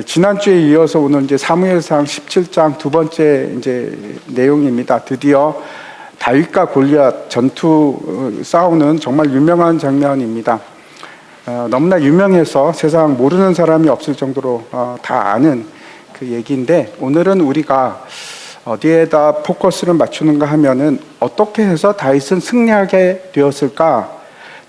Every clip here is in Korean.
지난주에 이어서 오늘 이제 사무엘상 17장 두 번째 이제 내용입니다. 드디어 다윗과 골리앗 전투 싸우는 정말 유명한 장면입니다. 너무나 유명해서 세상 모르는 사람이 없을 정도로 다 아는 그 얘기인데, 오늘은 우리가 어디에다 포커스를 맞추는가 하면은 어떻게 해서 다윗은 승리하게 되었을까?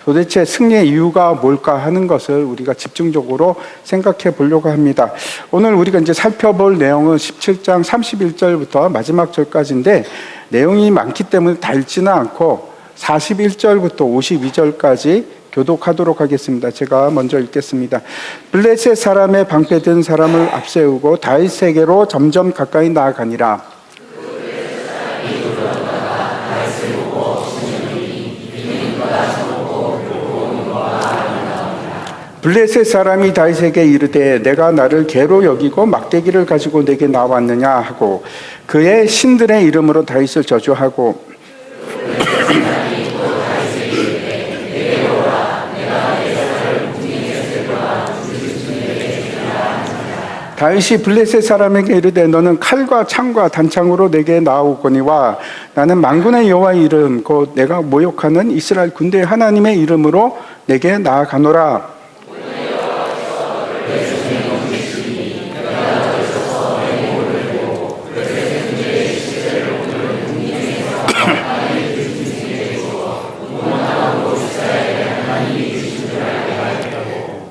도대체 승리의 이유가 뭘까 하는 것을 우리가 집중적으로 생각해 보려고 합니다. 오늘 우리가 이제 살펴볼 내용은 17장 31절부터 마지막 절까지인데, 내용이 많기 때문에 다 읽지는 않고 41절부터 52절까지 교독하도록 하겠습니다. 제가 먼저 읽겠습니다. 블레셋 사람의 방패 든 사람을 앞세우고 다윗에게로 점점 가까이 나아가니라. 블레셋 사람이 다윗에게 이르되 내가 나를 개로 여기고 막대기를 가지고 내게 나왔느냐 하고 그의 신들의 이름으로 다윗을 저주하고 다윗이 블레셋 사람에게 이르되 너는 칼과 창과 단창으로 내게 나오거니와 나는 만군의 여호와의 이름 곧 내가 모욕하는 이스라엘 군대의 하나님의 이름으로 내게 나아가노라.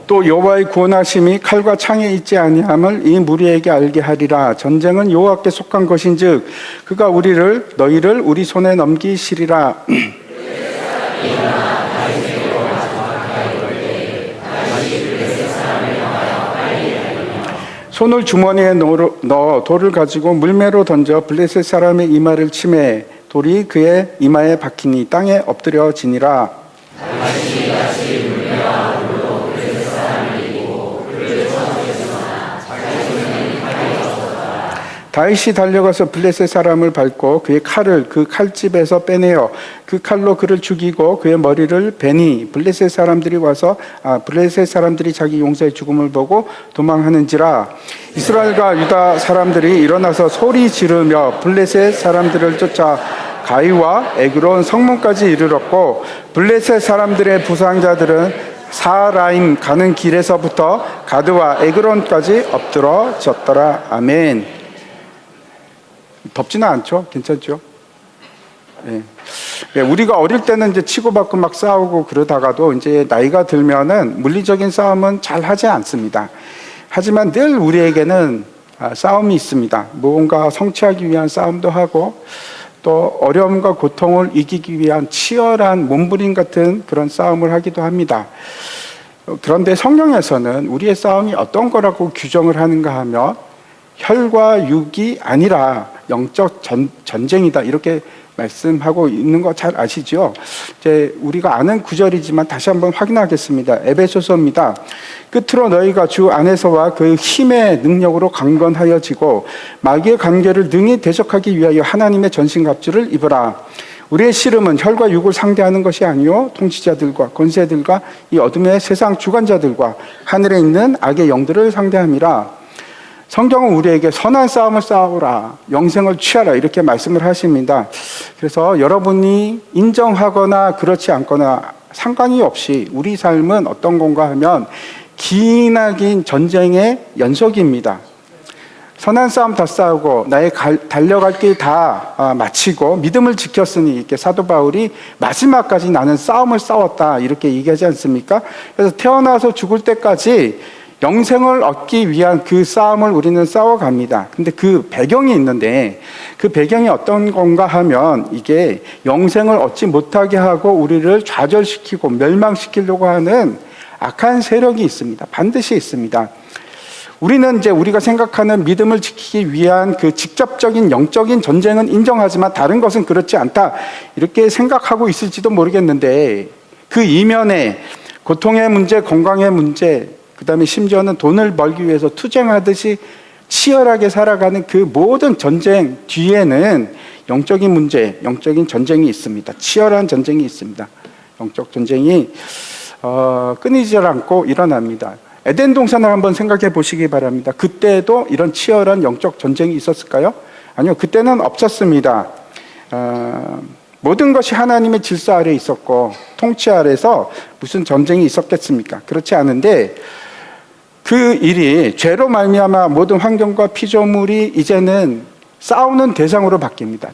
또 여호와의 구원하심이 칼과 창에 있지 아니함을 이 무리에게 알게 하리라. 전쟁은 여호와께 속한 것인즉 그가 너희를 우리 손에 넘기시리라. 손을 주머니에 넣어 돌을 가지고 물매로 던져 블레셋 사람의 이마를 치매 돌이 그의 이마에 박히니 땅에 엎드려지니라. 다윗이 달려가서 블레셋 사람을 밟고 그의 칼을 그 칼집에서 빼내어 그 칼로 그를 죽이고 그의 머리를 베니 블레셋 사람들이 자기 용사의 죽음을 보고 도망하는지라. 이스라엘과 유다 사람들이 일어나서 소리 지르며 블레셋 사람들을 쫓아 가이와 에그론 성문까지 이르렀고 블레셋 사람들의 부상자들은 사라임 가는 길에서부터 가드와 에그론까지 엎드러졌더라. 아멘. 덥지는 않죠? 괜찮죠? 우리가 어릴 때는 이제 치고받고 막 싸우고 그러다가도 이제 나이가 들면은 물리적인 싸움은 잘 하지 않습니다. 하지만 늘 우리에게는 싸움이 있습니다. 무언가 성취하기 위한 싸움도 하고 또 어려움과 고통을 이기기 위한 치열한 몸부림 같은 그런 싸움을 하기도 합니다. 그런데 성경에서는 우리의 싸움이 어떤 거라고 규정을 하는가 하면 혈과 육이 아니라 영적 전쟁이다 이렇게 말씀하고 있는 거 잘 아시죠? 이제 우리가 아는 구절이지만 다시 한번 확인하겠습니다. 에베소서입니다. 끝으로 너희가 주 안에서와 그 힘의 능력으로 강건하여지고 마귀의 관계를 능히 대적하기 위하여 하나님의 전신갑주를 입으라. 우리의 씨름은 혈과 육을 상대하는 것이 아니요 통치자들과 권세들과 이 어둠의 세상 주관자들과 하늘에 있는 악의 영들을 상대함이라. 성경은 우리에게 선한 싸움을 싸우라, 영생을 취하라 이렇게 말씀을 하십니다. 그래서 여러분이 인정하거나 그렇지 않거나 상관이 없이 우리 삶은 어떤 건가 하면 기나긴 전쟁의 연속입니다. 선한 싸움 다 싸우고 나의 달려갈 길 다 마치고 믿음을 지켰으니 이렇게 사도 바울이 마지막까지 나는 싸움을 싸웠다 이렇게 얘기하지 않습니까? 그래서 태어나서 죽을 때까지 영생을 얻기 위한 그 싸움을 우리는 싸워갑니다. 근데 그 배경이 있는데 그 배경이 어떤 건가 하면 이게 영생을 얻지 못하게 하고 우리를 좌절시키고 멸망시키려고 하는 악한 세력이 있습니다. 반드시 있습니다. 우리는 이제 우리가 생각하는 믿음을 지키기 위한 그 직접적인 영적인 전쟁은 인정하지만 다른 것은 그렇지 않다 이렇게 생각하고 있을지도 모르겠는데 그 이면에 고통의 문제, 건강의 문제, 그 다음에 심지어는 돈을 벌기 위해서 투쟁하듯이 치열하게 살아가는 그 모든 전쟁 뒤에는 영적인 문제, 영적인 전쟁이 있습니다. 치열한 전쟁이 있습니다. 영적 전쟁이 끊이질 않고 일어납니다. 에덴 동산을 한번 생각해 보시기 바랍니다. 그때도 이런 치열한 영적 전쟁이 있었을까요? 아니요, 그때는 없었습니다. 모든 것이 하나님의 질서 아래에 있었고 통치 아래서 무슨 전쟁이 있었겠습니까? 그렇지 않은데 그 일이 죄로 말미암아 모든 환경과 피조물이 이제는 싸우는 대상으로 바뀝니다.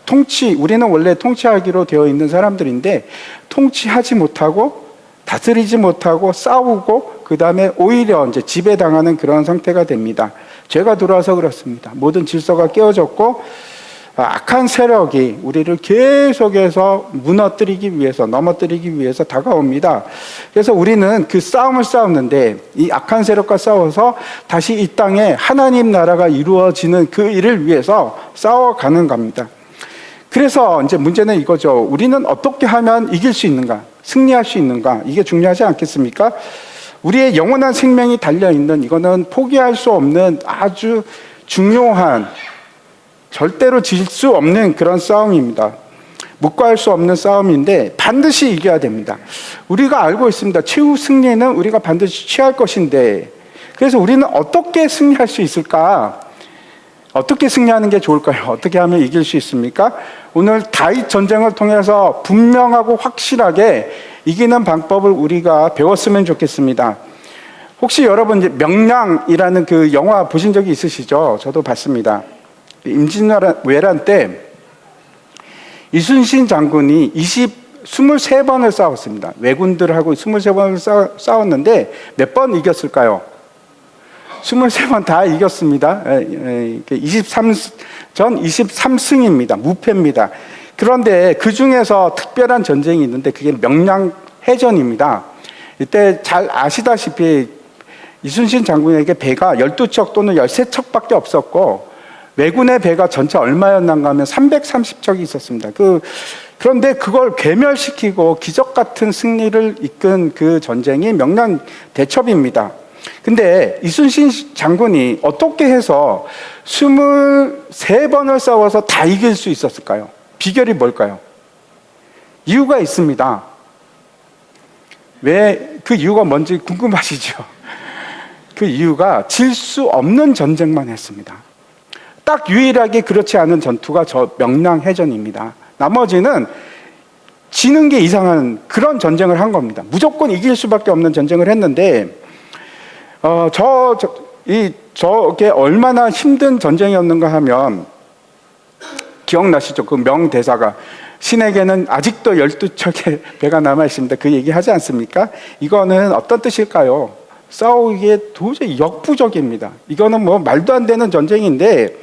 우리는 원래 통치하기로 되어 있는 사람들인데 통치하지 못하고 다스리지 못하고 싸우고 그 다음에 오히려 이제 지배당하는 그런 상태가 됩니다. 죄가 들어와서 그렇습니다. 모든 질서가 깨어졌고 악한 세력이 우리를 계속해서 무너뜨리기 위해서, 넘어뜨리기 위해서 다가옵니다. 그래서 우리는 그 싸움을 싸우는데 이 악한 세력과 싸워서 다시 이 땅에 하나님 나라가 이루어지는 그 일을 위해서 싸워가는 겁니다. 그래서 이제 문제는 이거죠. 우리는 어떻게 하면 이길 수 있는가? 승리할 수 있는가? 이게 중요하지 않겠습니까? 우리의 영원한 생명이 달려있는, 이거는 포기할 수 없는 아주 중요한, 절대로 질 수 없는 그런 싸움입니다. 묵과할 수 없는 싸움인데 반드시 이겨야 됩니다. 우리가 알고 있습니다. 최후 승리는 우리가 반드시 취할 것인데, 그래서 우리는 어떻게 승리할 수 있을까? 어떻게 승리하는 게 좋을까요? 어떻게 하면 이길 수 있습니까? 오늘 다윗 전쟁을 통해서 분명하고 확실하게 이기는 방법을 우리가 배웠으면 좋겠습니다. 혹시 여러분 이제 명량이라는 그 영화 보신 적이 있으시죠? 저도 봤습니다. 임진왜란 때 이순신 장군이 23번을 싸웠습니다. 왜군들하고 23번을 싸웠는데 몇 번 이겼을까요? 23번 다 이겼습니다. 23승입니다. 무패입니다. 그런데 그 중에서 특별한 전쟁이 있는데 그게 명량해전입니다. 이때 잘 아시다시피 이순신 장군에게 배가 12척 또는 13척밖에 없었고 왜군의 배가 전체 얼마였는가 하면 330척이 있었습니다. 그런데 그걸 괴멸시키고 기적 같은 승리를 이끈 그 전쟁이 명량대첩입니다. 근데 이순신 장군이 어떻게 해서 23번을 싸워서 다 이길 수 있었을까요? 비결이 뭘까요? 이유가 있습니다. 왜 그 이유가 뭔지 궁금하시죠? 그 이유가 질 수 없는 전쟁만 했습니다. 딱 유일하게 그렇지 않은 전투가 저 명량해전입니다. 나머지는 지는 게 이상한 그런 전쟁을 한 겁니다. 무조건 이길 수밖에 없는 전쟁을 했는데 저게 얼마나 힘든 전쟁이었는가 하면 기억나시죠? 그 명대사가 신에게는 아직도 12척의 배가 남아 있습니다. 그 얘기 하지 않습니까? 이거는 어떤 뜻일까요? 싸우기에 도저히 역부족입니다. 이거는 뭐 말도 안 되는 전쟁인데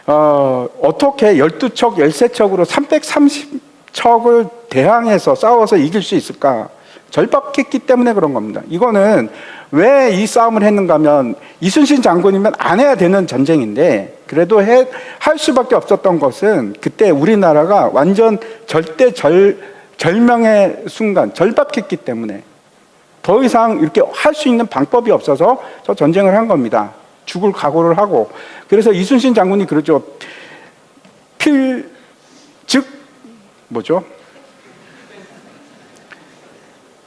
어떻게 12척, 13척으로 330척을 대항해서 싸워서 이길 수 있을까? 절박했기 때문에 그런 겁니다. 이거는 왜 이 싸움을 했는가 하면 이순신 장군이면 안 해야 되는 전쟁인데 그래도 할 수밖에 없었던 것은 그때 우리나라가 완전 절명의 순간, 절박했기 때문에 더 이상 이렇게 할 수 있는 방법이 없어서 저 전쟁을 한 겁니다. 죽을 각오를 하고. 그래서 이순신 장군이 그러죠.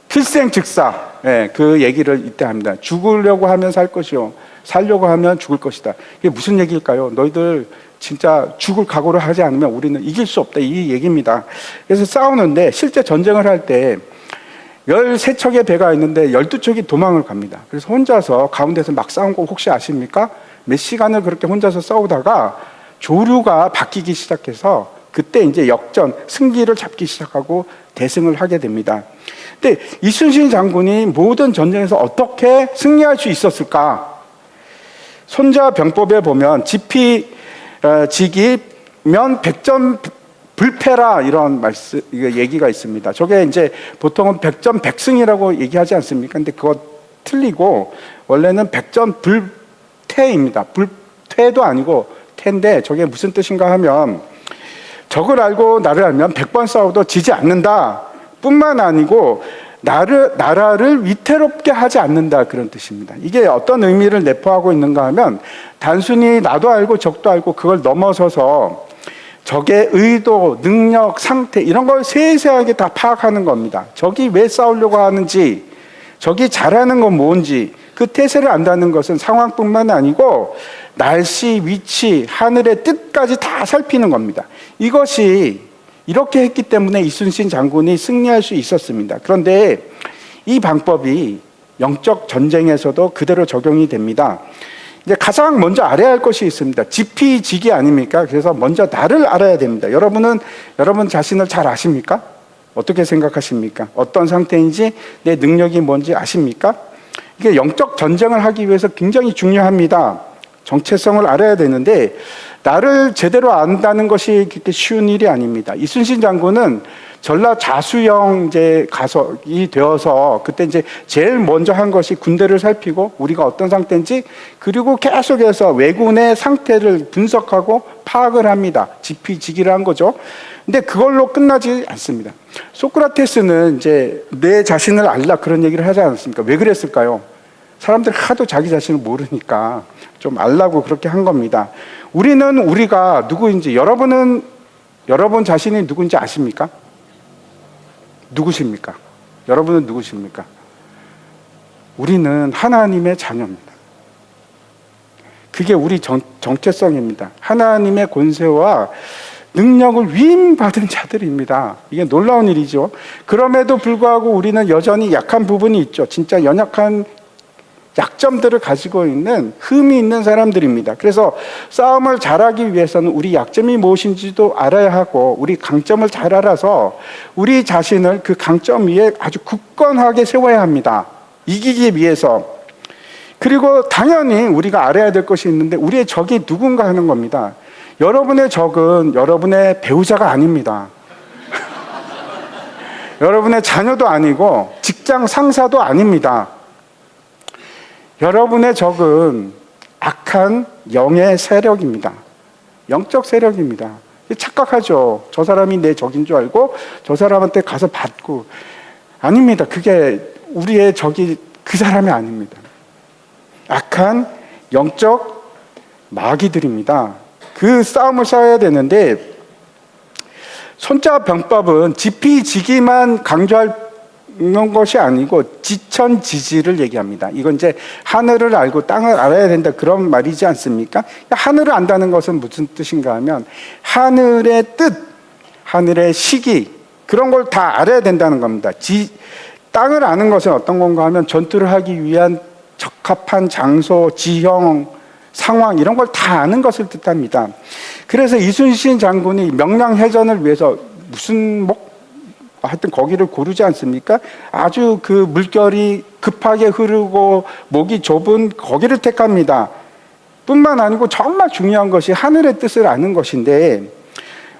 필생즉사. 네, 그 얘기를 이때 합니다. 죽으려고 하면 살 것이요, 살려고 하면 죽을 것이다. 이게 무슨 얘기일까요? 너희들 진짜 죽을 각오를 하지 않으면 우리는 이길 수 없다, 이 얘기입니다. 그래서 싸우는데 실제 전쟁을 할 때 13척의 배가 있는데 12척이 도망을 갑니다. 그래서 혼자서 가운데서 막 싸운 거 혹시 아십니까? 몇 시간을 그렇게 혼자서 싸우다가 조류가 바뀌기 시작해서 그때 이제 역전, 승기를 잡기 시작하고 대승을 하게 됩니다. 근데 이순신 장군이 모든 전쟁에서 어떻게 승리할 수 있었을까? 손자병법에 보면 지기면 백전 불패라 이런 얘기가 있습니다. 저게 이제 보통은 백전백승이라고 얘기하지 않습니까? 근데 그거 틀리고 원래는 백전불퇴입니다. 불퇴도 아니고 태인데 저게 무슨 뜻인가 하면 적을 알고 나를 알면 100번 싸워도 지지 않는다 뿐만 아니고 나라를 위태롭게 하지 않는다, 그런 뜻입니다. 이게 어떤 의미를 내포하고 있는가 하면 단순히 나도 알고 적도 알고 그걸 넘어서서 적의 의도, 능력, 상태 이런 걸 세세하게 다 파악하는 겁니다. 적이 왜 싸우려고 하는지, 적이 잘하는 건 뭔지, 그 태세를 안다는 것은 상황뿐만 아니고 날씨, 위치, 하늘의 뜻까지 다 살피는 겁니다. 이것이 이렇게 했기 때문에 이순신 장군이 승리할 수 있었습니다. 그런데 이 방법이 영적 전쟁에서도 그대로 적용이 됩니다. 이제 가장 먼저 알아야 할 것이 있습니다. 지피지기 아닙니까? 그래서 먼저 나를 알아야 됩니다. 여러분은 여러분 자신을 잘 아십니까? 어떻게 생각하십니까? 어떤 상태인지, 내 능력이 뭔지 아십니까? 이게 영적 전쟁을 하기 위해서 굉장히 중요합니다. 정체성을 알아야 되는데 나를 제대로 안다는 것이 그렇게 쉬운 일이 아닙니다. 이순신 장군은 전라자수영 이제 가석이 되어서 그때 이제 제일 먼저 한 것이 군대를 살피고 우리가 어떤 상태인지, 그리고 계속해서 왜군의 상태를 분석하고 파악을 합니다. 지피지기를 한 거죠. 근데 그걸로 끝나지 않습니다. 소크라테스는 이제 내 자신을 알라 그런 얘기를 하지 않았습니까? 왜 그랬을까요? 사람들이 하도 자기 자신을 모르니까 좀 알라고 그렇게 한 겁니다. 우리가 누구인지, 여러분은 여러분 자신이 누군지 아십니까? 누구십니까? 여러분은 누구십니까? 우리는 하나님의 자녀입니다. 그게 우리 정체성입니다. 하나님의 권세와 능력을 위임받은 자들입니다. 이게 놀라운 일이죠. 그럼에도 불구하고 우리는 여전히 약한 부분이 있죠. 진짜 연약한 약점들을 가지고 있는 흠이 있는 사람들입니다. 그래서 싸움을 잘하기 위해서는 우리 약점이 무엇인지도 알아야 하고 우리 강점을 잘 알아서 우리 자신을 그 강점 위에 아주 굳건하게 세워야 합니다. 이기기 위해서. 그리고 당연히 우리가 알아야 될 것이 있는데 우리의 적이 누군가 하는 겁니다. 여러분의 적은 여러분의 배우자가 아닙니다. 여러분의 자녀도 아니고 직장 상사도 아닙니다. 여러분의 적은 악한 영의 세력입니다. 영적 세력입니다. 착각하죠. 저 사람이 내 적인 줄 알고 저 사람한테 가서 받고. 아닙니다. 그게 우리의 적이 그 사람이 아닙니다. 악한 영적 마귀들입니다. 그 싸움을 싸워야 되는데 손자병법은 지피지기만 강조할 있는 것이 아니고 지천지지를 얘기합니다. 이건 이제 하늘을 알고 땅을 알아야 된다 그런 말이지 않습니까? 하늘을 안다는 것은 무슨 뜻인가 하면 하늘의 뜻, 하늘의 시기, 그런 걸 다 알아야 된다는 겁니다. 땅을 아는 것은 어떤 건가 하면 전투를 하기 위한 적합한 장소, 지형, 상황 이런 걸 다 아는 것을 뜻합니다. 그래서 이순신 장군이 명량해전을 위해서 무슨 하여튼 거기를 고르지 않습니까? 아주 그 물결이 급하게 흐르고 목이 좁은 거기를 택합니다. 뿐만 아니고 정말 중요한 것이 하늘의 뜻을 아는 것인데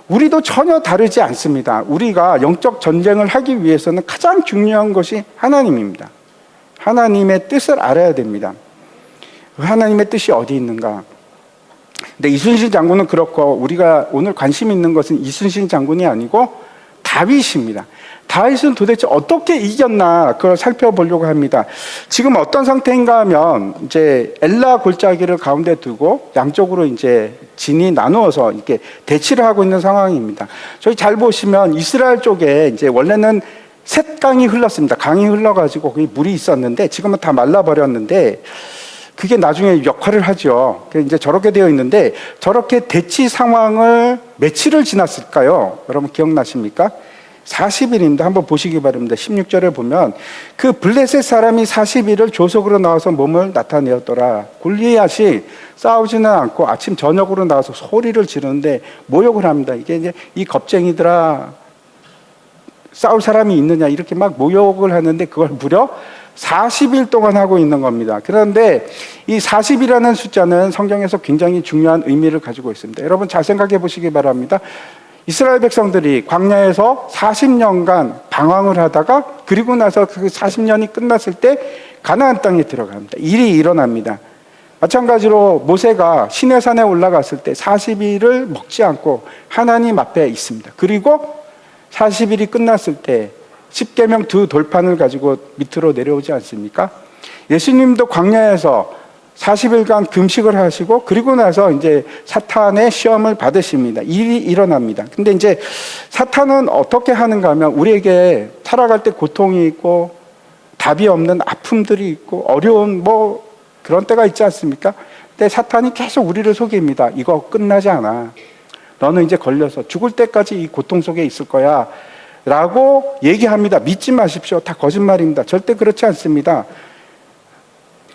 우리도 전혀 다르지 않습니다. 우리가 영적 전쟁을 하기 위해서는 가장 중요한 것이 하나님입니다. 하나님의 뜻을 알아야 됩니다. 하나님의 뜻이 어디 있는가? 근데 이순신 장군은 그렇고 우리가 오늘 관심 있는 것은 이순신 장군이 아니고 다윗입니다. 다윗은 도대체 어떻게 이겼나 그걸 살펴보려고 합니다. 지금 어떤 상태인가 하면 이제 엘라 골짜기를 가운데 두고 양쪽으로 이제 진이 나누어서 이렇게 대치를 하고 있는 상황입니다. 저희 잘 보시면 이스라엘 쪽에 이제 원래는 셋강이 흘렀습니다. 강이 흘러가지고 거기 물이 있었는데 지금은 다 말라버렸는데 그게 나중에 역할을 하죠. 이제 저렇게 되어 있는데 저렇게 대치 상황을 며칠을 지났을까요? 여러분 기억나십니까? 40일입니다. 한번 보시기 바랍니다. 16절을 보면 그 블레셋 사람이 40일을 조석으로 나와서 몸을 나타내었더라. 골리앗이 싸우지는 않고 아침 저녁으로 나와서 소리를 지르는데 모욕을 합니다. 이게 이제 이 겁쟁이들아 싸울 사람이 있느냐 이렇게 막 모욕을 하는데 그걸 무려 40일 동안 하고 있는 겁니다. 그런데 이 40이라는 숫자는 성경에서 굉장히 중요한 의미를 가지고 있습니다. 여러분 잘 생각해 보시기 바랍니다. 이스라엘 백성들이 광야에서 40년간 방황을 하다가 그리고 나서 그 40년이 끝났을 때 가나안 땅에 들어갑니다. 일이 일어납니다. 마찬가지로 모세가 시내산에 올라갔을 때 40일을 먹지 않고 하나님 앞에 있습니다. 그리고 40일이 끝났을 때 십계명 두 돌판을 가지고 밑으로 내려오지 않습니까? 예수님도 광야에서 40일간 금식을 하시고 그리고 나서 이제 사탄의 시험을 받으십니다. 일이 일어납니다. 근데 이제 사탄은 어떻게 하는가 하면 우리에게 살아갈 때 고통이 있고 답이 없는 아픔들이 있고 어려운 그런 때가 있지 않습니까? 근데 사탄이 계속 우리를 속입니다. 이거 끝나지 않아. 너는 이제 걸려서 죽을 때까지 이 고통 속에 있을 거야 라고 얘기합니다. 믿지 마십시오. 다 거짓말입니다. 절대 그렇지 않습니다.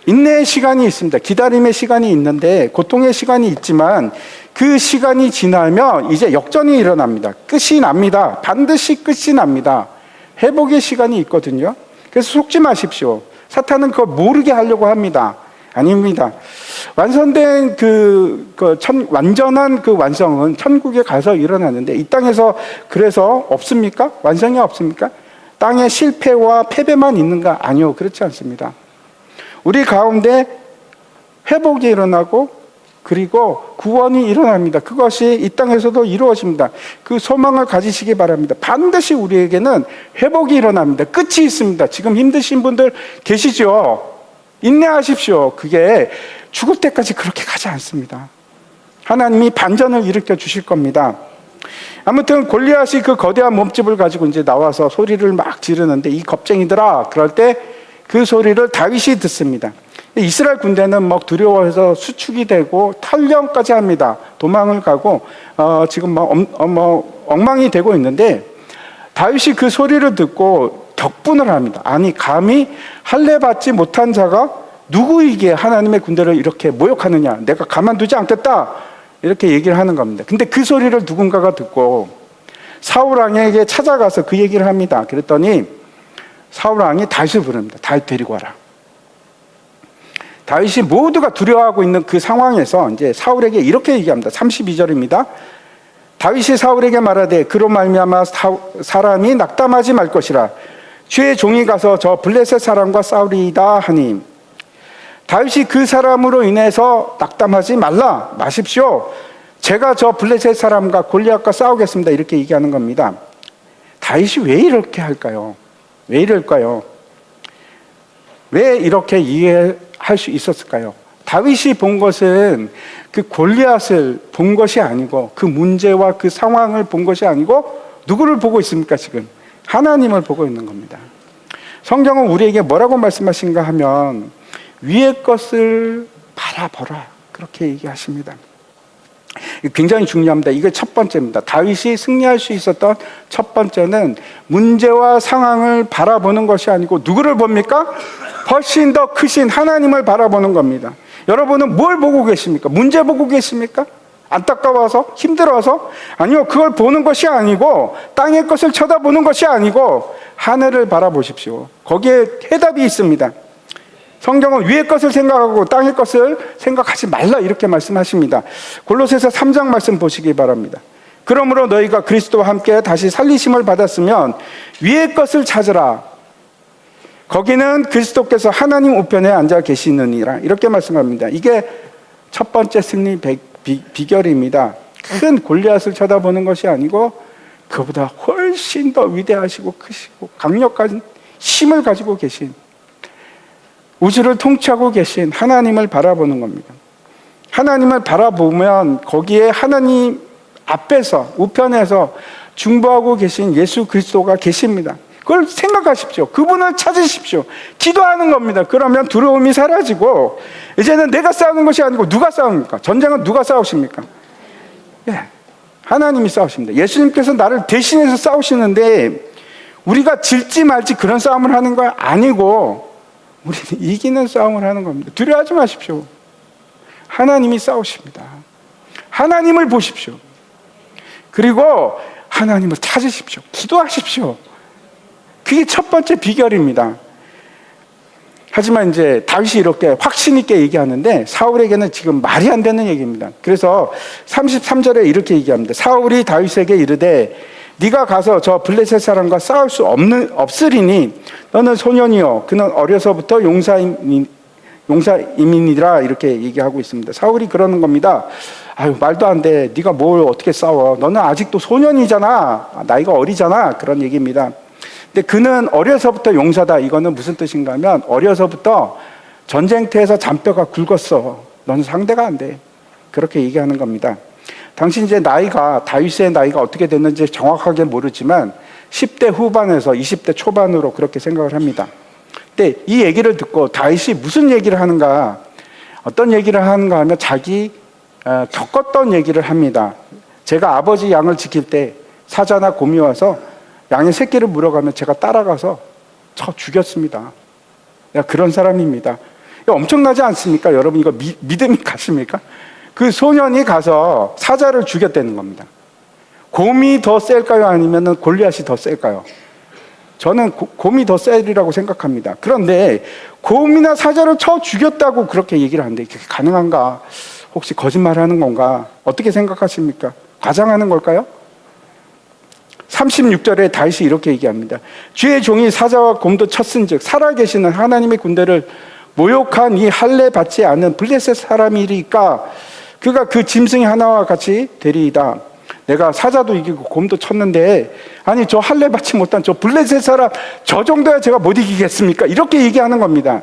인내의 시간이 있습니다. 기다림의 시간이 있는데 고통의 시간이 있지만 그 시간이 지나면 이제 역전이 일어납니다. 끝이 납니다. 반드시 끝이 납니다. 회복의 시간이 있거든요. 그래서 속지 마십시오. 사탄은 그걸 모르게 하려고 합니다. 아닙니다. 완성된 완전한 그 완성은 천국에 가서 일어나는데 이 땅에서 그래서 없습니까? 완성이 없습니까? 땅에 실패와 패배만 있는가? 아니요. 그렇지 않습니다. 우리 가운데 회복이 일어나고 그리고 구원이 일어납니다. 그것이 이 땅에서도 이루어집니다. 그 소망을 가지시기 바랍니다. 반드시 우리에게는 회복이 일어납니다. 끝이 있습니다. 지금 힘드신 분들 계시죠? 인내하십시오. 그게 죽을 때까지 그렇게 가지 않습니다. 하나님이 반전을 일으켜 주실 겁니다. 아무튼 골리앗이 그 거대한 몸집을 가지고 이제 나와서 소리를 막 지르는데 이 겁쟁이들아, 그럴 때 그 소리를 다윗이 듣습니다. 이스라엘 군대는 막 두려워해서 수축이 되고 탈령까지 합니다. 도망을 가고 지금 엉망이 되고 있는데 다윗이 그 소리를 듣고 격분을 합니다. 아니 감히 할례 받지 못한 자가 누구이기에 하나님의 군대를 이렇게 모욕하느냐, 내가 가만두지 않겠다 이렇게 얘기를 하는 겁니다. 근데 그 소리를 누군가가 듣고 사울 왕에게 찾아가서 그 얘기를 합니다. 그랬더니 사울 왕이 다윗을 부릅니다. 다윗 데리고 와라. 다윗이 모두가 두려워하고 있는 그 상황에서 이제 사울에게 이렇게 얘기합니다. 32절입니다. 다윗이 사울에게 말하되 그로 말미암아 사람이 낙담하지 말 것이라. 주의 종이 가서 저 블레셋 사람과 싸우리이다 하니, 다윗이 그 사람으로 인해서 낙담하지 마십시오. 제가 저 블레셋 사람과 골리앗과 싸우겠습니다. 이렇게 얘기하는 겁니다. 다윗이 왜 이렇게 할까요? 왜 이럴까요? 왜 이렇게 이해할 수 있었을까요? 다윗이 본 것은 그 골리앗을 본 것이 아니고 그 문제와 그 상황을 본 것이 아니고 누구를 보고 있습니까? 지금 하나님을 보고 있는 겁니다. 성경은 우리에게 뭐라고 말씀하신가 하면 위의 것을 바라보라 그렇게 얘기하십니다. 굉장히 중요합니다. 이게 첫 번째입니다. 다윗이 승리할 수 있었던 첫 번째는 문제와 상황을 바라보는 것이 아니고 누구를 봅니까? 훨씬 더 크신 하나님을 바라보는 겁니다. 여러분은 뭘 보고 계십니까? 문제 보고 계십니까? 안타까워서? 힘들어서? 아니요, 그걸 보는 것이 아니고 땅의 것을 쳐다보는 것이 아니고 하늘을 바라보십시오. 거기에 해답이 있습니다. 성경은 위의 것을 생각하고 땅의 것을 생각하지 말라 이렇게 말씀하십니다. 골로새서 3장 말씀 보시기 바랍니다. 그러므로 너희가 그리스도와 함께 다시 살리심을 받았으면 위의 것을 찾으라. 거기는 그리스도께서 하나님 우편에 앉아 계시느니라 이렇게 말씀합니다. 이게 첫 번째 승리 비결입니다. 큰 골리앗을 쳐다보는 것이 아니고 그보다 훨씬 더 위대하시고 크시고 강력한 힘을 가지고 계신, 우주를 통치하고 계신 하나님을 바라보는 겁니다. 하나님을 바라보면 거기에 하나님 앞에서 우편에서 중보하고 계신 예수 그리스도가 계십니다. 그걸 생각하십시오. 그분을 찾으십시오. 기도하는 겁니다. 그러면 두려움이 사라지고 이제는 내가 싸우는 것이 아니고 누가 싸웁니까? 전쟁은 누가 싸우십니까? 예, 하나님이 싸우십니다. 예수님께서 나를 대신해서 싸우시는데 우리가 질지 말지 그런 싸움을 하는 거 아니고 우리는 이기는 싸움을 하는 겁니다. 두려워하지 마십시오. 하나님이 싸우십니다. 하나님을 보십시오. 그리고 하나님을 찾으십시오. 기도하십시오. 그게 첫 번째 비결입니다. 하지만 이제 다윗이 이렇게 확신 있게 얘기하는데 사울에게는 지금 말이 안 되는 얘기입니다. 그래서 33절에 이렇게 얘기합니다. 사울이 다윗에게 이르되 네가 가서 저 블레셋 사람과 싸울 수 없으리니 너는 소년이요 그는 어려서부터 용사임이니라 이렇게 얘기하고 있습니다. 사울이 그러는 겁니다. 아유 말도 안 돼. 네가 뭘 어떻게 싸워. 너는 아직도 소년이잖아. 나이가 어리잖아. 그런 얘기입니다. 근데 그는 어려서부터 용사다. 이거는 무슨 뜻인가 하면 어려서부터 전쟁터에서 잔뼈가 굵었어. 너는 상대가 안 돼. 그렇게 얘기하는 겁니다. 당시 이제 다윗의 나이가 어떻게 됐는지 정확하게 모르지만 10대 후반에서 20대 초반으로 그렇게 생각을 합니다. 때 이 얘기를 듣고 다윗이 무슨 얘기를 하는가, 어떤 얘기를 하는가 하면 자기 겪었던 얘기를 합니다. 제가 아버지 양을 지킬 때 사자나 곰이 와서 양의 새끼를 물어가면 제가 따라가서 쳐 죽였습니다. 그런 사람입니다. 엄청나지 않습니까? 여러분, 이거 믿음이 가십니까? 그 소년이 가서 사자를 죽였다는 겁니다. 곰이 더 셀까요? 아니면 골리앗이 더 셀까요? 저는 곰이 더 셀이라고 생각합니다. 그런데 곰이나 사자를 쳐 죽였다고 그렇게 얘기를 하는데 그게 가능한가? 혹시 거짓말하는 건가? 어떻게 생각하십니까? 과장하는 걸까요? 36절에 다윗이 이렇게 얘기합니다. 주의 종이 사자와 곰도 쳤은즉 살아계시는 하나님의 군대를 모욕한 이 할례 받지 않은 블레셋 사람이리까 그가 그 짐승의 하나와 같이 되리이다. 내가 사자도 이기고 곰도 쳤는데 아니 저 할례 받지 못한 저 블레셋 사람 저 정도야 제가 못 이기겠습니까? 이렇게 얘기하는 겁니다.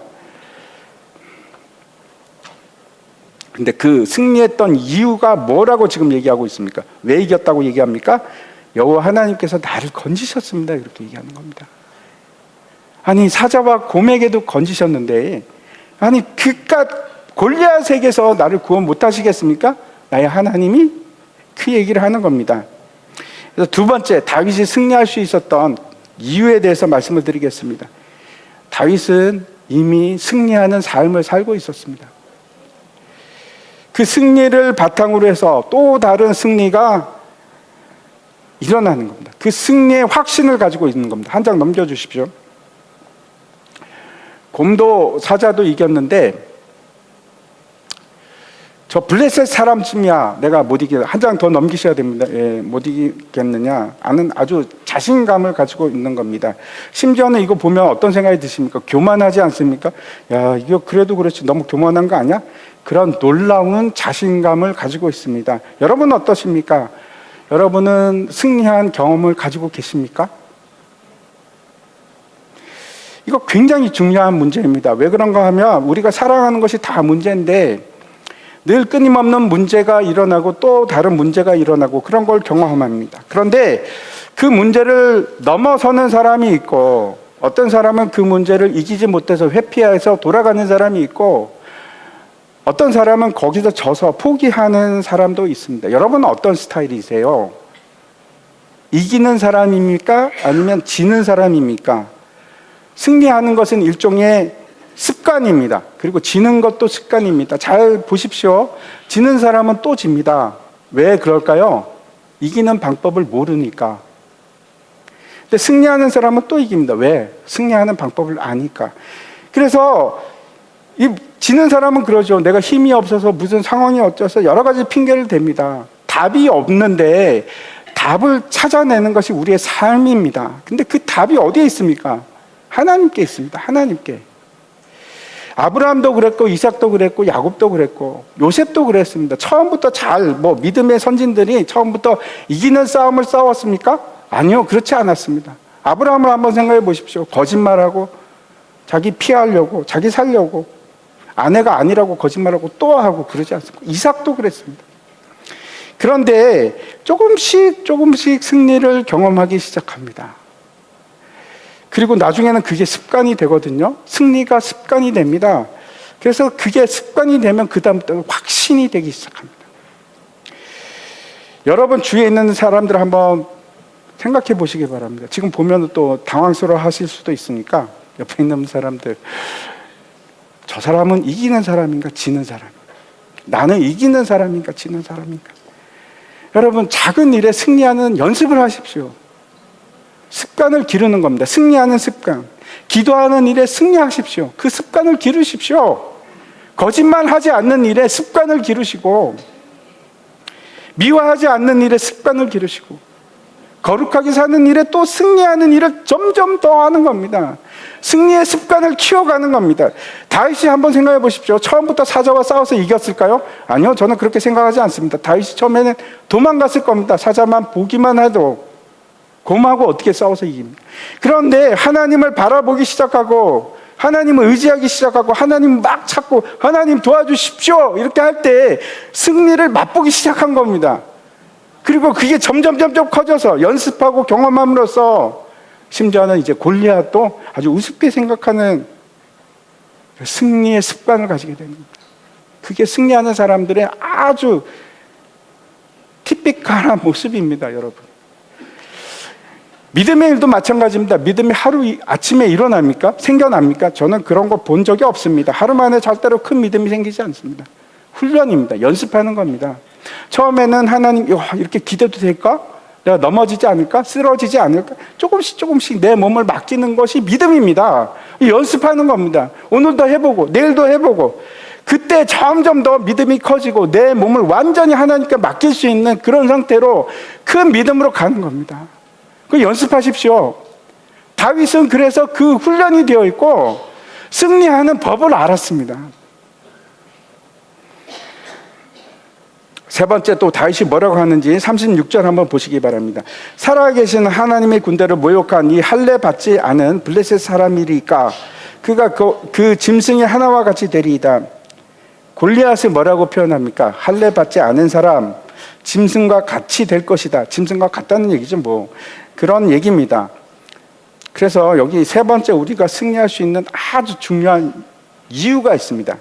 근데 그 승리했던 이유가 뭐라고 지금 얘기하고 있습니까? 왜 이겼다고 얘기합니까? 여호와 하나님께서 나를 건지셨습니다. 이렇게 얘기하는 겁니다. 아니 사자와 곰에게도 건지셨는데 아니 그깟 골리앗에게서 나를 구원 못하시겠습니까? 나의 하나님이 그 얘기를 하는 겁니다. 그래서 두 번째, 다윗이 승리할 수 있었던 이유에 대해서 말씀을 드리겠습니다. 다윗은 이미 승리하는 삶을 살고 있었습니다. 그 승리를 바탕으로 해서 또 다른 승리가 일어나는 겁니다. 그 승리의 확신을 가지고 있는 겁니다. 한 장 넘겨주십시오. 곰도 사자도 이겼는데 저 블레셋 사람쯤이야 내가 못 이겨. 한 장 더 넘기셔야 됩니다. 예, 못 이기겠느냐 하는 아주 자신감을 가지고 있는 겁니다. 심지어는 이거 보면 어떤 생각이 드십니까? 교만하지 않습니까? 야, 이거 그래도 그렇지 너무 교만한 거 아니야? 그런 놀라운 자신감을 가지고 있습니다. 여러분은 어떠십니까? 여러분은 승리한 경험을 가지고 계십니까? 이거 굉장히 중요한 문제입니다. 왜 그런가 하면 우리가 살아가는 것이 다 문제인데 늘 끊임없는 문제가 일어나고 또 다른 문제가 일어나고 그런 걸 경험합니다. 그런데 그 문제를 넘어서는 사람이 있고 어떤 사람은 그 문제를 이기지 못해서 회피해서 돌아가는 사람이 있고 어떤 사람은 거기서 져서 포기하는 사람도 있습니다. 여러분은 어떤 스타일이세요? 이기는 사람입니까? 아니면 지는 사람입니까? 승리하는 것은 일종의 습관입니다. 그리고 지는 것도 습관입니다. 잘 보십시오. 지는 사람은 또 집니다. 왜 그럴까요? 이기는 방법을 모르니까. 근데 승리하는 사람은 또 이깁니다. 왜? 승리하는 방법을 아니까. 그래서 이 지는 사람은 그러죠. 내가 힘이 없어서 무슨 상황이 어쩌서 여러 가지 핑계를 댑니다. 답이 없는데 답을 찾아내는 것이 우리의 삶입니다. 근데 그 답이 어디에 있습니까? 하나님께 있습니다. 하나님께. 아브라함도 그랬고 이삭도 그랬고 야곱도 그랬고 요셉도 그랬습니다. 처음부터 믿음의 선진들이 처음부터 이기는 싸움을 싸웠습니까? 아니요, 그렇지 않았습니다. 아브라함을 한번 생각해 보십시오. 거짓말하고 자기 피하려고 자기 살려고 아내가 아니라고 거짓말하고 또 하고 그러지 않습니까? 이삭도 그랬습니다. 그런데 조금씩 승리를 경험하기 시작합니다. 그리고 나중에는 그게 습관이 되거든요. 승리가 습관이 됩니다. 그래서 그게 습관이 되면 그 다음부터 확신이 되기 시작합니다. 여러분 주위에 있는 사람들 한번 생각해 보시기 바랍니다. 지금 보면 또 당황스러워 하실 수도 있으니까 옆에 있는 사람들, 저 사람은 이기는 사람인가 지는 사람인가? 나는 이기는 사람인가 지는 사람인가? 여러분 작은 일에 승리하는 연습을 하십시오. 습관을 기르는 겁니다. 승리하는 습관. 기도하는 일에 승리하십시오. 그 습관을 기르십시오. 거짓말하지 않는 일에 습관을 기르시고 미워하지 않는 일에 습관을 기르시고 거룩하게 사는 일에 또 승리하는 일을 점점 더 하는 겁니다. 승리의 습관을 키워가는 겁니다. 다윗이 한번 생각해 보십시오. 처음부터 사자와 싸워서 이겼을까요? 아니요, 저는 그렇게 생각하지 않습니다. 다윗이 처음에는 도망갔을 겁니다. 사자만 보기만 해도. 곰하고 어떻게 싸워서 이깁니까? 그런데 하나님을 바라보기 시작하고 하나님을 의지하기 시작하고 하나님 막 찾고 하나님 도와주십시오 이렇게 할 때 승리를 맛보기 시작한 겁니다. 그리고 그게 점점 커져서 연습하고 경험함으로써 심지어는 이제 골리앗도 아주 우습게 생각하는 승리의 습관을 가지게 되는 겁니다. 그게 승리하는 사람들의 아주 티피컬한 모습입니다, 여러분. 믿음의 일도 마찬가지입니다. 믿음이 아침에 일어납니까? 생겨납니까? 저는 그런 거 본 적이 없습니다. 하루 만에 절대로 큰 믿음이 생기지 않습니다. 훈련입니다. 연습하는 겁니다. 처음에는 하나님, 이렇게 기대도 될까? 내가 넘어지지 않을까? 쓰러지지 않을까? 조금씩 내 몸을 맡기는 것이 믿음입니다. 연습하는 겁니다. 오늘도 해보고 내일도 해보고, 그때 점점 더 믿음이 커지고 내 몸을 완전히 하나님께 맡길 수 있는 그런 상태로 큰 믿음으로 가는 겁니다. 그 연습하십시오. 다윗은 그래서 그 훈련이 되어 있고 승리하는 법을 알았습니다. 세 번째, 또 다윗이 뭐라고 하는지 36절 한번 보시기 바랍니다. 살아계신 하나님의 군대를 모욕한 이 할례 받지 않은 블레셋 사람이리까 그가 그 짐승의 하나와 같이 되리이다. 골리앗을 뭐라고 표현합니까? 할례 받지 않은 사람, 짐승과 같이 될 것이다. 짐승과 같다는 얘기죠, 뭐. 그런 얘기입니다. 그래서 여기 세 번째, 우리가 승리할 수 있는 아주 중요한 이유가 있습니다.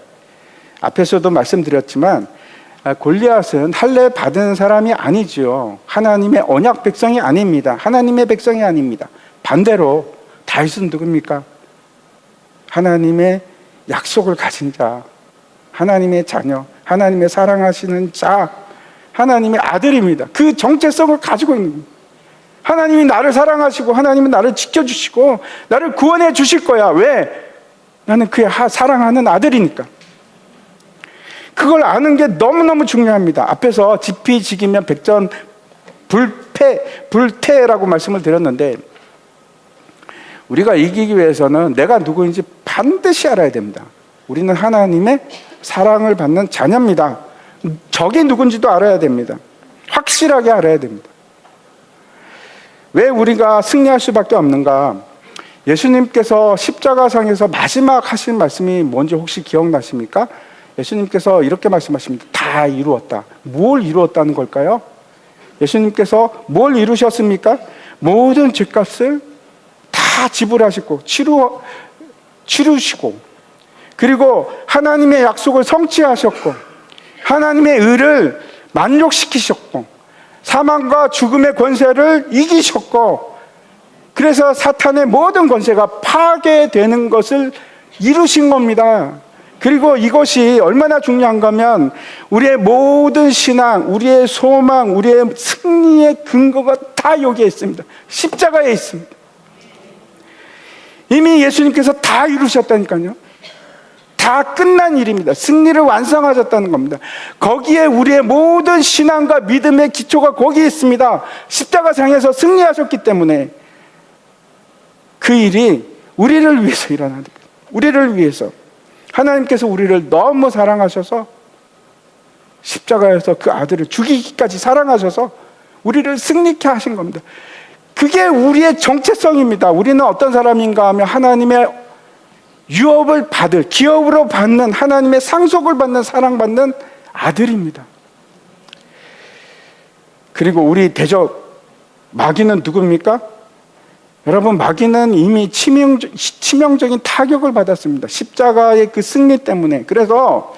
앞에서도 말씀드렸지만 골리앗은 할례 받은 사람이 아니지요. 하나님의 언약 백성이 아닙니다. 하나님의 백성이 아닙니다. 반대로 다윗은 누굽니까? 하나님의 약속을 가진 자, 하나님의 자녀, 하나님의 사랑하시는 자, 하나님의 아들입니다. 그 정체성을 가지고 있는 겁니다. 하나님이 나를 사랑하시고 하나님은 나를 지켜주시고 나를 구원해 주실 거야. 왜? 나는 그의 사랑하는 아들이니까. 그걸 아는 게 너무너무 중요합니다. 앞에서 지피지기면 백전 불태라고 말씀을 드렸는데, 우리가 이기기 위해서는 내가 누구인지 반드시 알아야 됩니다. 우리는 하나님의 사랑을 받는 자녀입니다. 적이 누군지도 알아야 됩니다. 확실하게 알아야 됩니다. 왜 우리가 승리할 수밖에 없는가? 예수님께서 십자가상에서 마지막 하신 말씀이 뭔지 혹시 기억나십니까? 예수님께서 이렇게 말씀하십니다. 다 이루었다. 뭘 이루었다는 걸까요? 예수님께서 뭘 이루셨습니까? 모든 죄값을 다 지불하시고 치루시고, 그리고 하나님의 약속을 성취하셨고 하나님의 의를 만족시키셨고 사망과 죽음의 권세를 이기셨고, 그래서 사탄의 모든 권세가 파괴되는 것을 이루신 겁니다. 그리고 이것이 얼마나 중요한가 하면 우리의 모든 신앙, 우리의 소망, 우리의 승리의 근거가 다 여기에 있습니다. 십자가에 있습니다. 이미 예수님께서 다 이루셨다니까요. 다 끝난 일입니다. 승리를 완성하셨다는 겁니다. 거기에 우리의 모든 신앙과 믿음의 기초가 거기에 있습니다. 십자가상에서 승리하셨기 때문에 그 일이 우리를 위해서 일어나는 거예요. 우리를 위해서. 하나님께서 우리를 너무 사랑하셔서 십자가에서 그 아들을 죽이기까지 사랑하셔서 우리를 승리케 하신 겁니다. 그게 우리의 정체성입니다. 우리는 어떤 사람인가 하면 하나님의 유업을 받을, 기업으로 받는, 하나님의 상속을 받는, 사랑받는 아들입니다. 그리고 우리 대적 마귀는 누굽니까? 여러분, 마귀는 이미 치명적인 타격을 받았습니다. 십자가의 그 승리 때문에. 그래서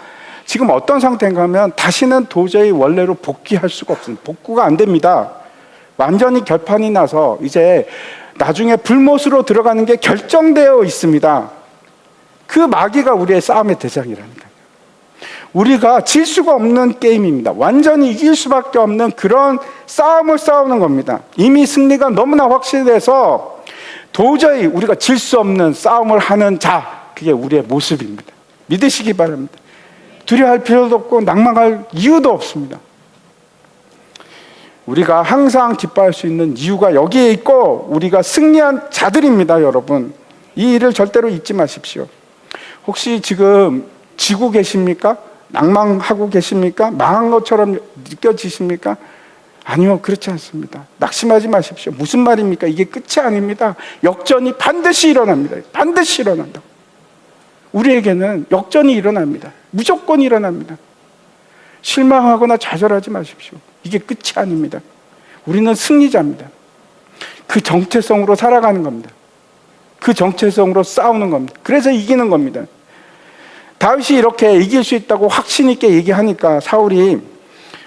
지금 어떤 상태인가 하면 다시는 도저히 원래로 복귀할 수가 없습니다. 복구가 안 됩니다. 완전히 결판이 나서 이제 나중에 불못으로 들어가는 게 결정되어 있습니다. 그 마귀가 우리의 싸움의 대상이라니까요. 우리가 질 수가 없는 게임입니다. 완전히 이길 수밖에 없는 그런 싸움을 싸우는 겁니다. 이미 승리가 너무나 확실해서 도저히 우리가 질 수 없는 싸움을 하는 자, 그게 우리의 모습입니다. 믿으시기 바랍니다. 두려워할 필요도 없고 낭망할 이유도 없습니다. 우리가 항상 기뻐할 수 있는 이유가 여기에 있고 우리가 승리한 자들입니다, 여러분. 이 일을 절대로 잊지 마십시오. 혹시 지금 지고 계십니까? 낭망하고 계십니까? 망한 것처럼 느껴지십니까? 아니요, 그렇지 않습니다. 낙심하지 마십시오. 무슨 말입니까? 이게 끝이 아닙니다. 역전이 반드시 일어납니다. 반드시 일어난다. 우리에게는 역전이 일어납니다. 무조건 일어납니다. 실망하거나 좌절하지 마십시오. 이게 끝이 아닙니다. 우리는 승리자입니다. 그 정체성으로 살아가는 겁니다. 그 정체성으로 싸우는 겁니다. 그래서 이기는 겁니다. 다윗이 이렇게 이길 수 있다고 확신 있게 얘기하니까 사울이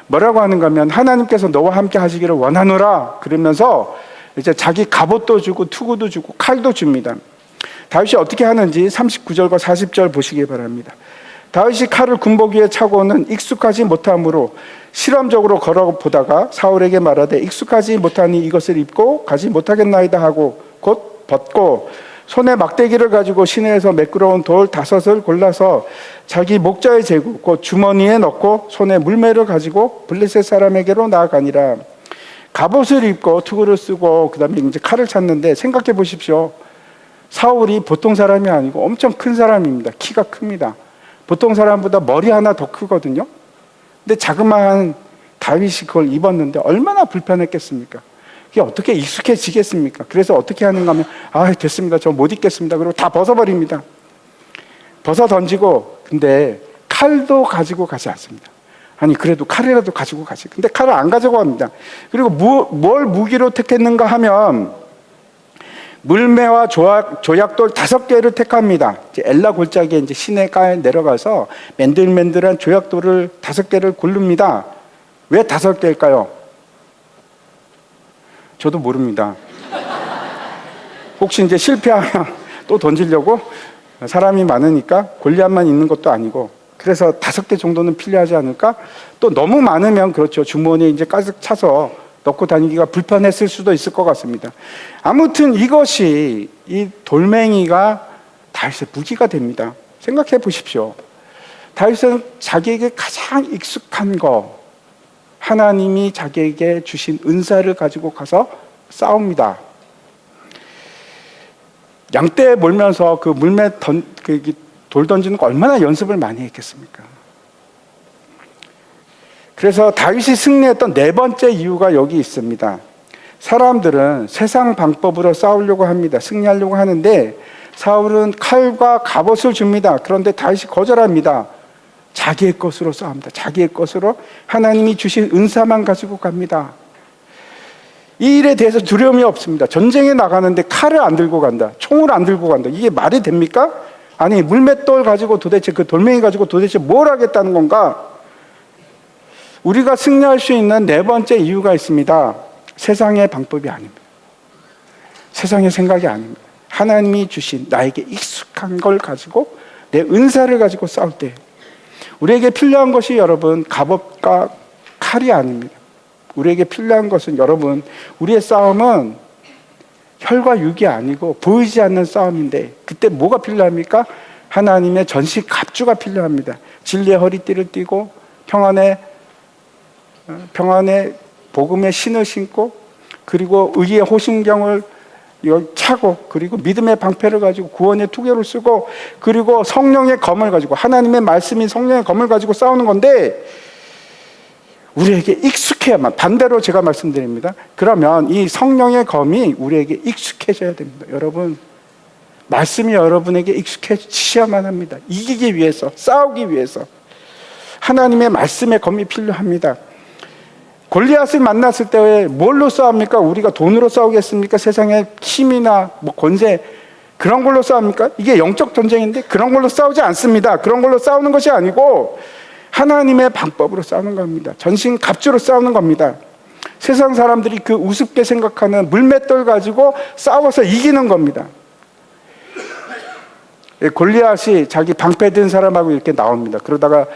뭐라고 하는가 하면 하나님께서 너와 함께 하시기를 원하노라 그러면서 이제 자기 갑옷도 주고 투구도 주고 칼도 줍니다. 다윗이 어떻게 하는지 39절과 40절 보시기 바랍니다. 다윗이 칼을 군복 위에 차고는 익숙하지 못함으로 실험적으로 걸어보다가 사울에게 말하되 익숙하지 못하니 이것을 입고 가지 못하겠나이다 하고 곧 벗고 손에 막대기를 가지고 시내에서 매끄러운 돌 5을 골라서 자기 목자의 제구 곧 주머니에 넣고 손에 물매를 가지고 블레셋 사람에게로 나아가니라. 갑옷을 입고 투구를 쓰고 그 다음에 이제 칼을 찾는데 생각해 보십시오. 사울이 보통 사람이 아니고 엄청 큰 사람입니다. 키가 큽니다. 보통 사람보다 머리 하나 더 크거든요. 근데 자그마한 다윗이 그걸 입었는데 얼마나 불편했겠습니까? 그게 어떻게 익숙해지겠습니까? 그래서 어떻게 하는가 하면 됐습니다. 저 못 입겠습니다. 그리고 다 벗어버립니다. 벗어 던지고 근데 칼도 가지고 가지 않습니다. 아니 그래도 칼이라도 가지고 가지. 근데 칼을 안 가지고 갑니다. 그리고 뭘 무기로 택했는가 하면 물매와 조약돌 5개를 택합니다. 이제 엘라 골짜기에 이제 시내가에 내려가서 맨들맨들한 조약돌을 5개를 고릅니다. 왜 5개일까요? 저도 모릅니다. 혹시 이제 실패하면 또 던지려고 사람이 많으니까 골리앗만 있는 것도 아니고 그래서 5개 정도는 필요하지 않을까? 또 너무 많으면 그렇죠. 주머니에 이제 가득 차서 넣고 다니기가 불편했을 수도 있을 것 같습니다. 아무튼 이것이 이 돌멩이가 다윗의 무기가 됩니다. 생각해 보십시오. 다윗은 자기에게 가장 익숙한 거 하나님이 자기에게 주신 은사를 가지고 가서 싸웁니다. 양떼에 몰면서 그 물매 돌 던지는 거 얼마나 연습을 많이 했겠습니까? 그래서 다윗이 승리했던 4번째 이유가 여기 있습니다. 사람들은 세상 방법으로 싸우려고 합니다. 승리하려고 하는데 사울은 칼과 갑옷을 줍니다. 그런데 다윗이 거절합니다. 자기의 것으로 싸웁니다. 자기의 것으로 하나님이 주신 은사만 가지고 갑니다. 이 일에 대해서 두려움이 없습니다. 전쟁에 나가는데 칼을 안 들고 간다. 총을 안 들고 간다. 이게 말이 됩니까? 아니 물맷돌 가지고 도대체 그 돌멩이 가지고 도대체 뭘 하겠다는 건가? 우리가 승리할 수 있는 4번째 이유가 있습니다. 세상의 방법이 아닙니다. 세상의 생각이 아닙니다. 하나님이 주신 나에게 익숙한 걸 가지고 내 은사를 가지고 싸울 때 우리에게 필요한 것이 여러분 갑옷과 칼이 아닙니다. 우리에게 필요한 것은 여러분 우리의 싸움은 혈과 육이 아니고 보이지 않는 싸움인데 그때 뭐가 필요합니까? 하나님의 전시 갑주가 필요합니다. 진리의 허리띠를 띠고 평안의 복음의 신을 신고 그리고 의의 호신경을 차고 그리고 믿음의 방패를 가지고 구원의 투결을 쓰고 그리고 성령의 검을 가지고 하나님의 말씀인 성령의 검을 가지고 싸우는 건데 우리에게 익숙해야만 반대로 제가 말씀드립니다. 그러면 이 성령의 검이 우리에게 익숙해져야 됩니다. 여러분 말씀이 여러분에게 익숙해지셔야만 합니다. 이기기 위해서 싸우기 위해서 하나님의 말씀의 검이 필요합니다. 골리앗을 만났을 때 뭘로 싸웁니까? 우리가 돈으로 싸우겠습니까? 세상의 힘이나 권세 그런 걸로 싸웁니까? 이게 영적 전쟁인데 그런 걸로 싸우지 않습니다. 그런 걸로 싸우는 것이 아니고 하나님의 방법으로 싸우는 겁니다. 전신 갑주로 싸우는 겁니다. 세상 사람들이 그 우습게 생각하는 물맷돌 가지고 싸워서 이기는 겁니다. 골리앗이 자기 방패 든 사람하고 이렇게 나옵니다. 그러다가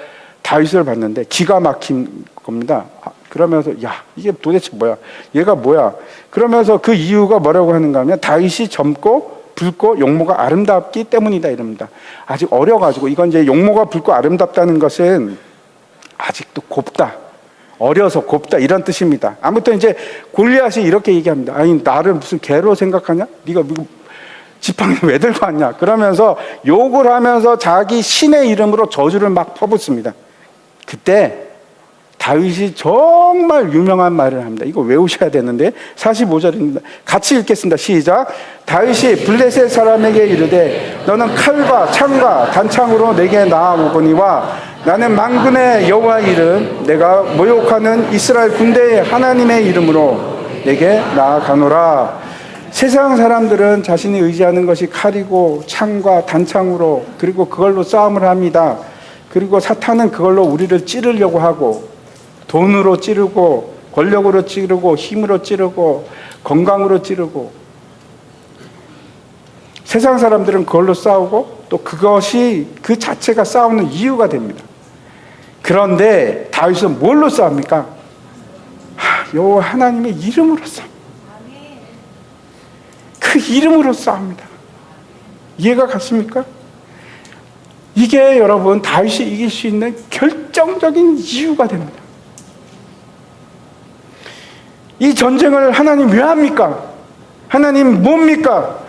다윗을 봤는데 기가 막힌 겁니다. 그러면서 이게 도대체 뭐야? 얘가 뭐야? 그러면서 그 이유가 뭐라고 하는가 하면 다윗이 젊고 붉고 용모가 아름답기 때문이다 이럽니다. 아직 어려가지고 이건 이제 용모가 붉고 아름답다는 것은 아직도 곱다. 어려서 곱다 이런 뜻입니다. 아무튼 이제 골리앗이 이렇게 얘기합니다. 아니 나를 무슨 개로 생각하냐? 네가 지팡이 왜 들고 왔냐? 그러면서 욕을 하면서 자기 신의 이름으로 저주를 막 퍼붓습니다. 그때 다윗이 정말 유명한 말을 합니다. 이거 외우셔야 되는데 45절입니다. 같이 읽겠습니다. 시작. 다윗이 블레셋 사람에게 이르되 너는 칼과 창과 단창으로 내게 나아오거니와 나는 만군의 여호와의 이름 내가 모욕하는 이스라엘 군대의 하나님의 이름으로 내게 나아가노라. 세상 사람들은 자신이 의지하는 것이 칼이고 창과 단창으로, 그리고 그걸로 싸움을 합니다. 그리고 사탄은 그걸로 우리를 찌르려고 하고, 돈으로 찌르고, 권력으로 찌르고, 힘으로 찌르고, 건강으로 찌르고, 세상 사람들은 그걸로 싸우고 또 그것이 그 자체가 싸우는 이유가 됩니다. 그런데 다윗은 뭘로 싸웁니까? 여호와 하나님의 이름으로 싸웁니다. 그 이름으로 싸웁니다. 이해가 갔습니까? 이게 여러분 다윗이 이길 수 있는 결정적인 이유가 됩니다. 이 전쟁을 하나님 왜 합니까? 하나님 뭡니까?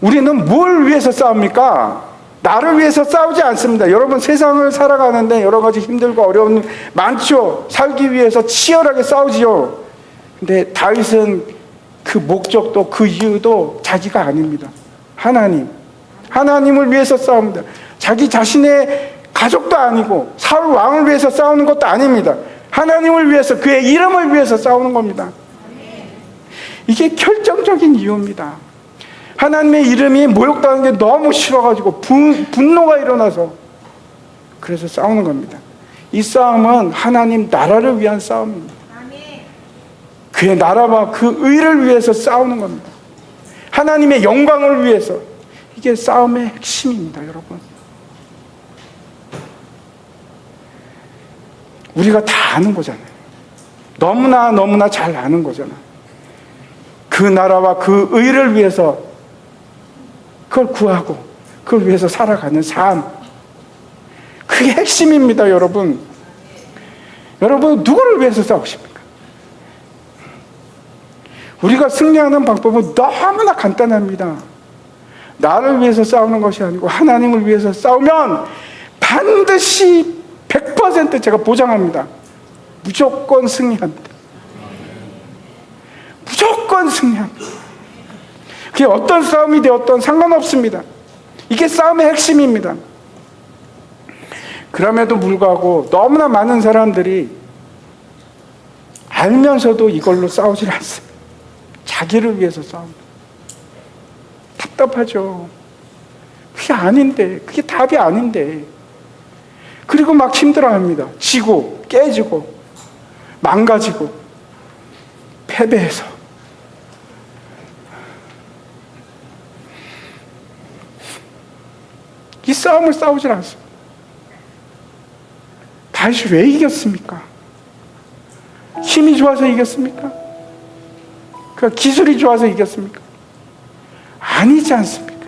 우리는 뭘 위해서 싸웁니까? 나를 위해서 싸우지 않습니다. 여러분 세상을 살아가는데 여러 가지 힘들고 어려운 많죠. 살기 위해서 치열하게 싸우지요. 근데 다윗은 그 목적도 그 이유도 자기가 아닙니다. 하나님을 위해서 싸웁니다. 자기 자신의 가족도 아니고 사울 왕을 위해서 싸우는 것도 아닙니다. 하나님을 위해서, 그의 이름을 위해서 싸우는 겁니다. 이게 결정적인 이유입니다. 하나님의 이름이 모욕당하는 게 너무 싫어가지고 분노가 일어나서 그래서 싸우는 겁니다. 이 싸움은 하나님 나라를 위한 싸움입니다. 그의 나라와 그 의를 위해서 싸우는 겁니다. 하나님의 영광을 위해서. 이게 싸움의 핵심입니다, 여러분. 우리가 다 아는 거잖아요. 너무나 잘 아는 거잖아요. 그 나라와 그 의를 위해서 그걸 구하고 그걸 위해서 살아가는 삶. 그게 핵심입니다, 여러분. 여러분, 누구를 위해서 싸우십니까? 우리가 승리하는 방법은 너무나 간단합니다. 나를 위해서 싸우는 것이 아니고 하나님을 위해서 싸우면 반드시 100% 제가 보장합니다. 무조건 승리합니다. 무조건 승리합니다. 그게 어떤 싸움이 되었던 상관없습니다. 이게 싸움의 핵심입니다. 그럼에도 불구하고 너무나 많은 사람들이 알면서도 이걸로 싸우질 않습니다. 자기를 위해서 싸웁니다. 답답하죠. 그게 아닌데, 그게 답이 아닌데. 그리고 막 힘들어합니다. 지고, 깨지고, 망가지고, 패배해서. 이 싸움을 싸우질 않습니다. 다윗이 왜 이겼습니까? 힘이 좋아서 이겼습니까? 그 기술이 좋아서 이겼습니까? 아니지 않습니까?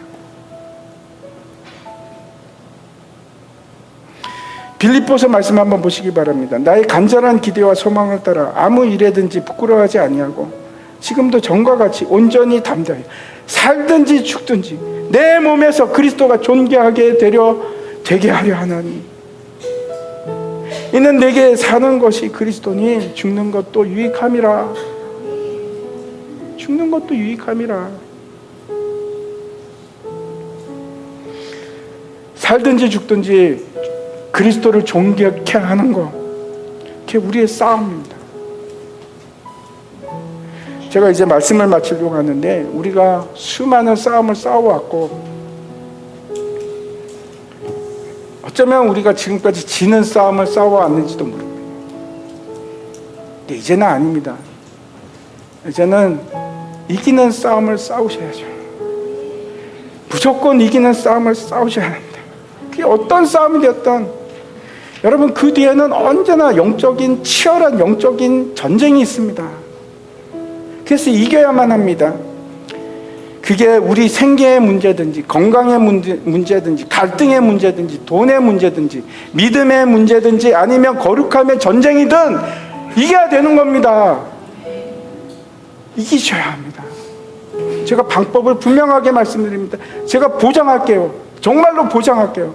빌립보서 말씀 한번 보시기 바랍니다. 나의 간절한 기대와 소망을 따라 아무 일에든지 부끄러워하지 아니하고 지금도 전과 같이 온전히 담대하여 살든지 죽든지 내 몸에서 그리스도가 존귀하게 되게 하려 하나니 이는 내게 사는 것이 그리스도니 죽는 것도 유익함이라. 죽는 것도 유익함이라. 살든지 죽든지 그리스도를 존귀하게 하는 것, 그게 우리의 싸움입니다. 제가 이제 말씀을 마치려고 하는데 우리가 수많은 싸움을 싸워왔고 어쩌면 우리가 지금까지 지는 싸움을 싸워왔는지도 모릅니다. 근데 이제는 아닙니다. 이제는 이기는 싸움을 싸우셔야죠. 무조건 이기는 싸움을 싸우셔야 합니다. 그게 어떤 싸움이 되었던 여러분 그 뒤에는 언제나 영적인 치열한 영적인 전쟁이 있습니다. 그래서 이겨야만 합니다. 그게 우리 생계의 문제든지 건강의 문제든지 갈등의 문제든지 돈의 문제든지 믿음의 문제든지 아니면 거룩함의 전쟁이든 이겨야 되는 겁니다. 이기셔야 합니다. 제가 방법을 분명하게 말씀드립니다. 제가 보장할게요. 정말로 보장할게요.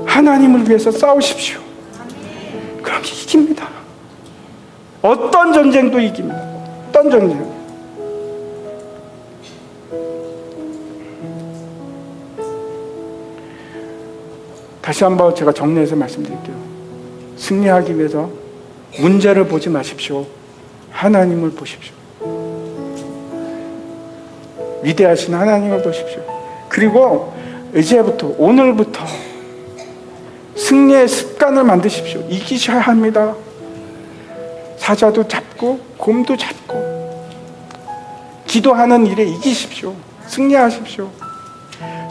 하나님을 위해서 싸우십시오. 그럼 이깁니다. 어떤 전쟁도 이깁니다. 어떤 전쟁. 다시 한번 제가 정리해서 말씀드릴게요. 승리하기 위해서 문제를 보지 마십시오. 하나님을 보십시오. 위대하신 하나님을 보십시오. 그리고 이제부터, 오늘부터 승리의 습관을 만드십시오. 이기셔야 합니다. 사자도 잡고 곰도 잡고 기도하는 일에 이기십시오. 승리하십시오.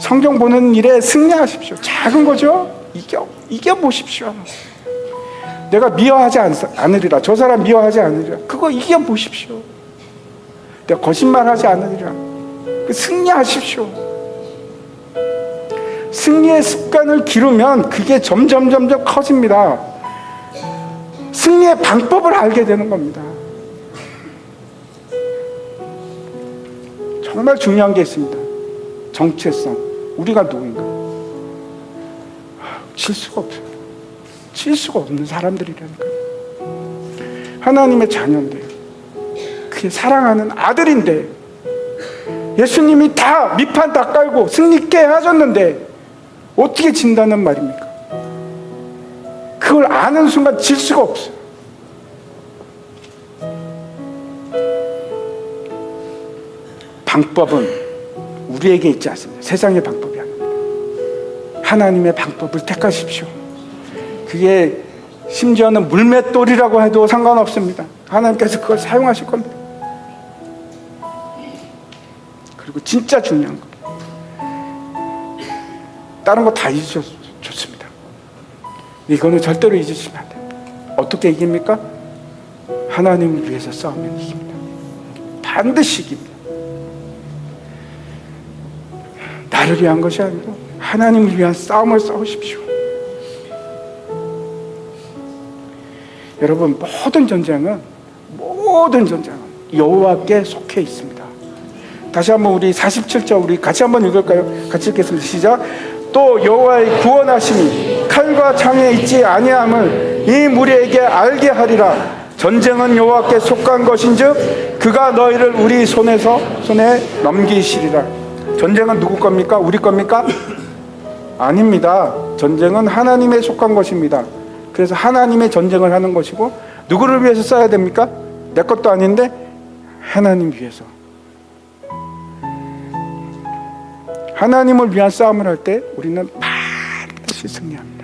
성경 보는 일에 승리하십시오. 작은 거죠? 이겨보십시오. 내가 미워하지 않으리라. 저 사람 미워하지 않으리라. 그거 이겨보십시오. 내가 거짓말하지 않으리라. 승리하십시오. 승리의 습관을 기르면 그게 점점 커집니다. 승리의 방법을 알게 되는 겁니다. 정말 중요한 게 있습니다. 정체성. 우리가 누구인가? 질 수가 없어요. 질 수가 없는 사람들이라니까요. 하나님의 자녀인데, 그게 사랑하는 아들인데, 예수님이 다 밑판 다 깔고 승리케 하셨는데 어떻게 진다는 말입니까? 그걸 아는 순간 질 수가 없어요. 방법은 우리에게 있지 않습니다. 세상의 방법이 아닙니다. 하나님의 방법을 택하십시오. 그게 심지어는 물맷돌이라고 해도 상관없습니다. 하나님께서 그걸 사용하실 겁니다. 그리고 진짜 중요한 거, 다른 거 다 잊으셔도 좋습니다. 이거는 절대로 잊으시면 안 됩니다. 어떻게 이깁니까? 하나님을 위해서 싸우면 이깁니다. 반드시 이깁니다. 나를 위한 것이 아니고 하나님을 위한 싸움을 싸우십시오. 여러분, 모든 전쟁은 여호와께 속해 있습니다. 다시 한번 우리 47절 우리 같이 한번 읽을까요? 같이 읽겠습니다. 시작. 또 여호와의 구원하심이 칼과 창에 있지 아니함을 이 무리에게 알게 하리라. 전쟁은 여호와께 속한 것인즉 그가 너희를 우리 손에 넘기시리라. 전쟁은 누구 겁니까? 우리 겁니까? 아닙니다. 전쟁은 하나님에 속한 것입니다. 그래서 하나님의 전쟁을 하는 것이고, 누구를 위해서 싸야 됩니까? 내 것도 아닌데 하나님 위해서. 하나님을 위한 싸움을 할 때 우리는 반드시 승리합니다.